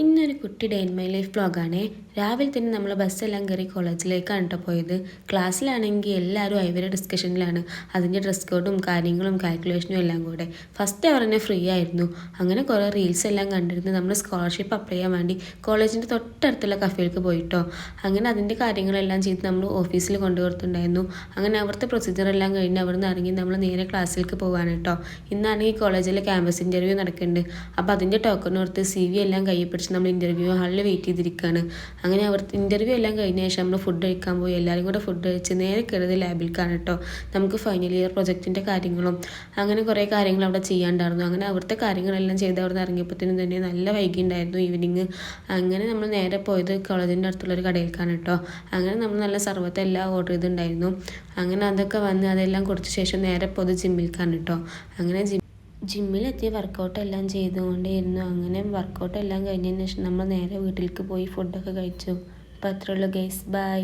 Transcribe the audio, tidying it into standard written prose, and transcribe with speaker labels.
Speaker 1: ഇന്നൊരു കുട്ടി day in my life വ്ളോഗാണേ. രാവിലെ തന്നെ നമ്മൾ ബസ്സെല്ലാം കയറി കോളേജിലേക്കാണ് കേട്ടോ പോയത്. ക്ലാസ്സിലാണെങ്കിൽ എല്ലാവരും അവരുടെ ഡിസ്കഷനിലാണ്, അതിൻ്റെ ഡ്രസ് കോഡും കാര്യങ്ങളും കാൽക്കുലേഷനും എല്ലാം കൂടെ. ഫസ്റ്റ് അവർ തന്നെ ഫ്രീ ആയിരുന്നു. അങ്ങനെ കുറേ റീൽസ് എല്ലാം കണ്ടിരുന്ന് നമ്മൾ സ്കോളർഷിപ്പ് അപ്ലൈ ചെയ്യാൻ വേണ്ടി കോളേജിൻ്റെ തൊട്ടടുത്തുള്ള കഫേക്ക് പോയിട്ടോ. അങ്ങനെ അതിൻ്റെ കാര്യങ്ങളെല്ലാം ചെയ്ത് നമ്മൾ ഓഫീസിൽ കൊണ്ടുകൊടുത്തിട്ടുണ്ടായിരുന്നു. അങ്ങനെ അവിടുത്തെ പ്രൊസീജിയർ എല്ലാം കഴിഞ്ഞ് അവിടെ നിന്ന് ഇറങ്ങി നമ്മൾ നേരെ ക്ലാസ്സിലേക്ക് പോകാൻ കേട്ടോ. ഇന്നാണെങ്കിൽ കോളേജിലെ ക്യാമ്പസ് ഇൻ്റർവ്യൂ നടക്കുന്നുണ്ട്. അപ്പോൾ അതിൻ്റെ ടോക്കൺ കൊടുത്ത് CV എല്ലാം കയ്യിൽ പിടിച്ച് നമ്മൾ ഇൻ്റർവ്യൂ ഹാളിൽ വെയിറ്റ് ചെയ്തിരിക്കുകയാണ്. അങ്ങനെ അവർ ഇൻ്റർവ്യൂ എല്ലാം കഴിഞ്ഞ ശേഷം നമ്മൾ ഫുഡ് കഴിക്കാൻ പോയി. എല്ലാവരും കൂടെ ഫുഡ് കഴിച്ച് നേരെ കയറിയത് ലാബിലേക്കാണ് കേട്ടോ. നമുക്ക് ഫൈനൽ ഇയർ പ്രൊജക്റ്റിൻ്റെ കാര്യങ്ങളും അങ്ങനെ കുറേ കാര്യങ്ങൾ അവിടെ ചെയ്യാണ്ടായിരുന്നു. അങ്ങനെ അവിടുത്തെ കാര്യങ്ങളെല്ലാം ചെയ്ത് അവിടെ നിന്ന് ഇറങ്ങിയപ്പോഴത്തേനും തന്നെ നല്ല വൈകിയുണ്ടായിരുന്നു ഈവനിങ്. അങ്ങനെ നമ്മൾ നേരെ പോയത് കോളേജിൻ്റെ അടുത്തുള്ളൊരു കടയിലേക്കാണ് കേട്ടോ. അങ്ങനെ നമ്മൾ നല്ല സർവത്ത് എല്ലാം ഓർഡർ ചെയ്തിട്ടുണ്ടായിരുന്നു. അങ്ങനെ അതൊക്കെ വന്ന് അതെല്ലാം കൊടുത്ത ശേഷം നേരെ പോയത് ജിമ്മിലേക്കാണ് കേട്ടോ. അങ്ങനെ ജിമ്മിലെത്തി വർക്കൗട്ട് എല്ലാം ചെയ്തുകൊണ്ടേയിരുന്നു. അങ്ങനെ വർക്കൗട്ട് എല്ലാം കഴിഞ്ഞതിന് ശേഷം നമ്മൾ നേരെ വീട്ടിലേക്ക് പോയി ഫുഡൊക്കെ കഴിച്ചു. അപ്പോൾ അത്രേ ഉള്ളൂ ഗൈസ്, ബൈ.